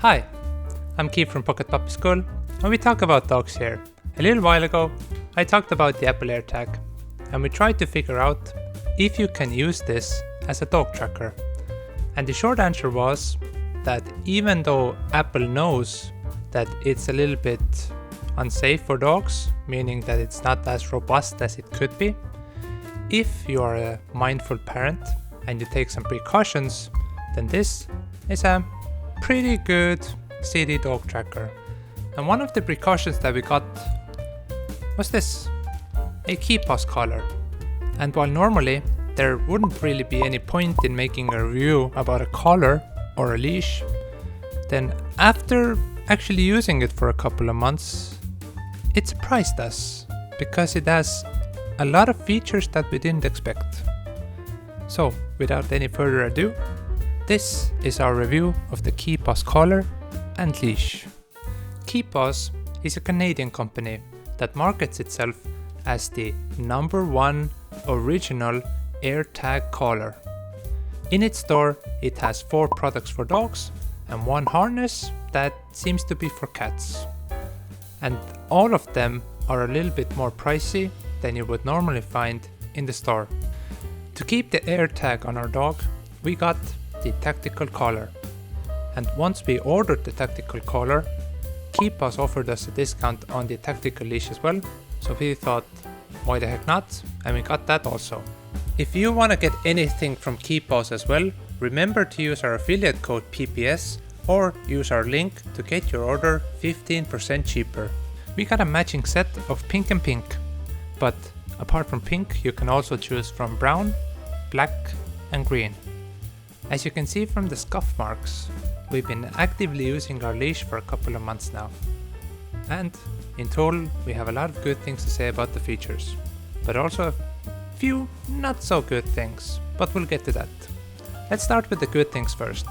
Hi, I'm Keith from Pocket Puppy School, and we talk about dogs here. A little while ago, I talked about the Apple AirTag, and we tried to figure out if you can use this as a dog tracker. And the short answer was that even though Apple knows that it's a little bit unsafe for dogs, meaning that it's not as robust as it could be, if you are a mindful parent and you take some precautions, then this is a pretty good city dog tracker. And one of the precautions that we got was this, a Keepaws Collar. And while normally there wouldn't really be any point in making a review about a collar or a leash, then after actually using it for a couple of months, it surprised us because it has a lot of features that we didn't expect. So without any further ado, this is our review of the Keepaws Collar and Leash. Keepaws is a Canadian company that markets itself as the #1 original AirTag collar. In its store, it has 4 products for dogs and 1 harness that seems to be for cats. And all of them are a little bit more pricey than you would normally find in the store. To keep the AirTag on our dog, we got the tactical collar. And once we ordered the tactical collar, Keepaws offered us a discount on the tactical leash as well, so we thought, why the heck not? And we got that also. If you want to get anything from Keepaws as well, remember to use our affiliate code PPS or use our link to get your order 15% cheaper. We got a matching set of pink and pink, but apart from pink, you can also choose from brown, black and green. As you can see from the scuff marks, we've been actively using our leash for a couple of months now. And in total, we have a lot of good things to say about the features, but also a few not so good things, but we'll get to that. Let's start with the good things first.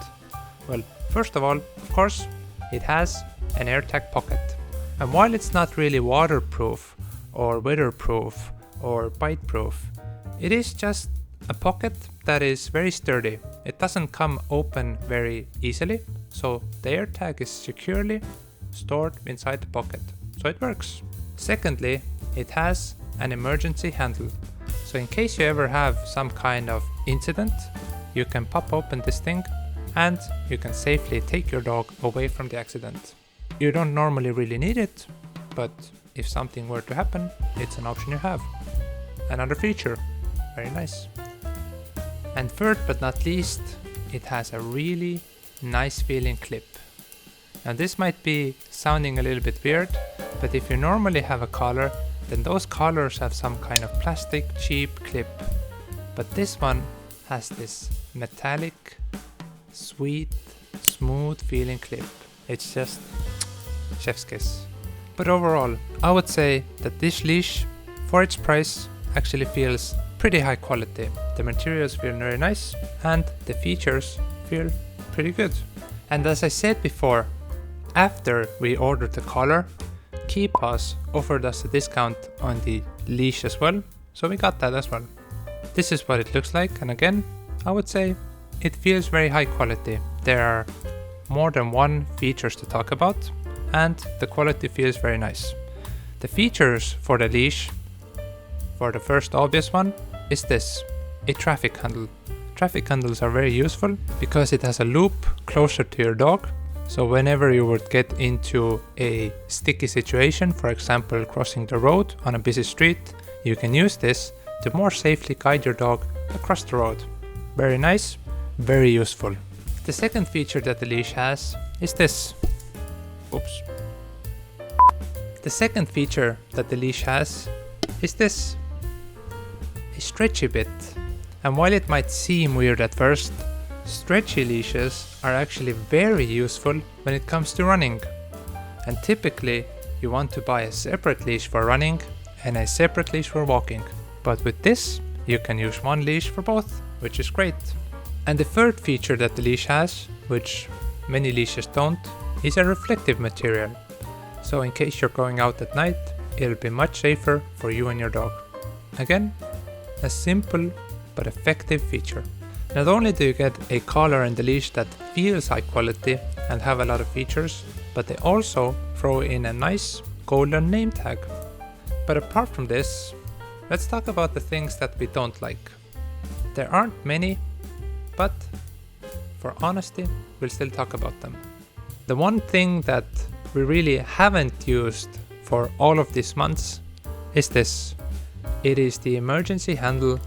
Well, first of all, of course, it has an AirTag pocket. And while it's not really waterproof or weatherproof or bite-proof, it is just a pocket that is very sturdy. It doesn't come open very easily, so the AirTag is securely stored inside the pocket, so it works. Secondly, it has an emergency handle, so in case you ever have some kind of incident, you can pop open this thing and you can safely take your dog away from the accident. You don't normally really need it, but if something were to happen, it's an option you have. Another feature, very nice. And third but not least, it has a really nice feeling clip. Now this might be sounding a little bit weird, but if you normally have a collar, then those collars have some kind of plastic cheap clip. But this one has this metallic, sweet, smooth feeling clip. It's just chef's kiss. But overall, I would say that this leash, for its price, actually feels pretty high quality. The materials feel very nice and the features feel pretty good. And as I said before, after we ordered the collar, Keepaws offered us a discount on the leash as well, so we got that as well. This is what it looks like, and again, I would say it feels very high quality. There are more than 1 features to talk about, and the quality feels very nice. The features for the leash, for the first obvious one, is this, a traffic handle. Traffic handles are very useful because it has a loop closer to your dog, so whenever you would get into a sticky situation, for example crossing the road on a busy street, you can use this to more safely guide your dog across the road. Very nice, very useful. The second feature that the leash has is this. Oops. The second feature that the leash has is this, a stretchy bit. And while it might seem weird at first, stretchy leashes are actually very useful when it comes to running. And typically you want to buy a separate leash for running and a separate leash for walking. But with this, you can use 1 leash for both, which is great. And the third feature that the leash has, which many leashes don't, is a reflective material. So in case you're going out at night, it'll be much safer for you and your dog. Again, a simple but effective feature. Not only do you get a collar and a leash that feels high quality and have a lot of features, but they also throw in a nice golden name tag. But apart from this, let's talk about the things that we don't like. There aren't many, but for honesty, we'll still talk about them. The one thing that we really haven't used for all of these months is this. It is the emergency handle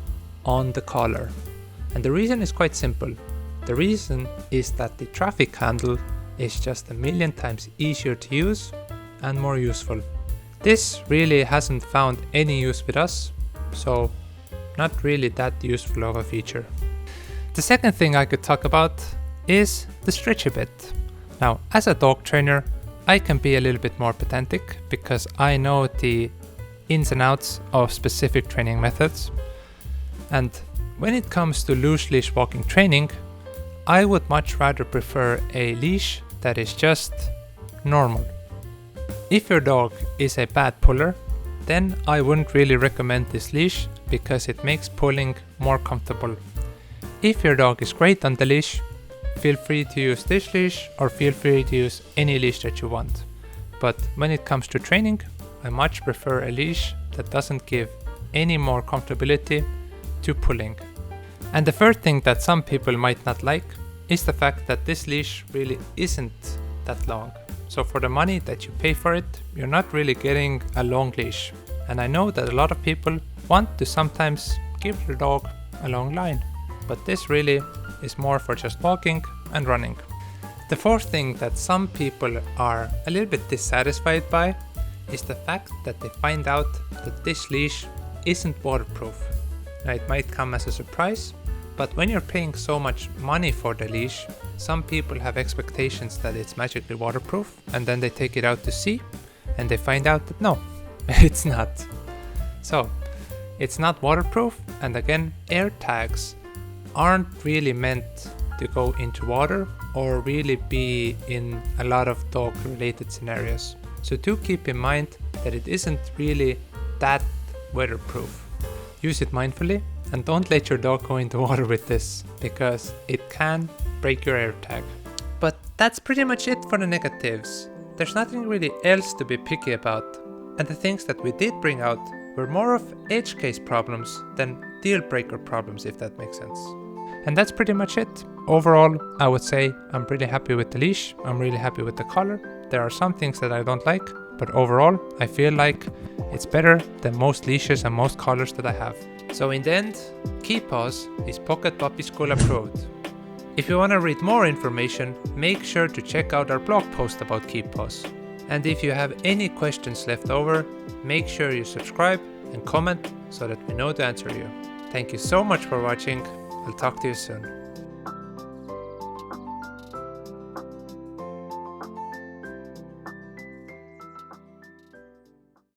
on the collar. And the reason is quite simple. The reason is that the traffic handle is just a million times easier to use and more useful. This really hasn't found any use with us, so not really that useful of a feature. The second thing I could talk about is the stretchy bit. Now, as a dog trainer, I can be a little bit more pedantic because I know the ins and outs of specific training methods. And when it comes to loose leash walking training, I would much rather prefer a leash that is just normal. If your dog is a bad puller, then I wouldn't really recommend this leash because it makes pulling more comfortable. If your dog is great on the leash, feel free to use this leash or feel free to use any leash that you want. But when it comes to training, I much prefer a leash that doesn't give any more comfortability to pulling. And the third thing that some people might not like is the fact that this leash really isn't that long. So for the money that you pay for it, you're not really getting a long leash. And I know that a lot of people want to sometimes give their dog a long line, but this really is more for just walking and running. The fourth thing that some people are a little bit dissatisfied by is the fact that they find out that this leash isn't waterproof. Now, it might come as a surprise, but when you're paying so much money for the leash, some people have expectations that it's magically waterproof, and then they take it out to sea and they find out that no, it's not. So, it's not waterproof, and again, AirTags aren't really meant to go into water or really be in a lot of dog related scenarios. So do keep in mind that it isn't really that weatherproof. Use it mindfully and don't let your dog go into water with this because it can break your AirTag. But that's pretty much it for the negatives. There's nothing really else to be picky about. And the things that we did bring out were more of edge case problems than deal breaker problems, if that makes sense. And that's pretty much it. Overall, I would say I'm pretty happy with the leash. I'm really happy with the collar. There are some things that I don't like, but overall, I feel like it's better than most leashes and most collars that I have. So in the end, Keepaws is Pocket Puppy School approved. If you want to read more information, make sure to check out our blog post about Keepaws. And if you have any questions left over, make sure you subscribe and comment so that we know to answer you. Thank you so much for watching. I'll talk to you soon.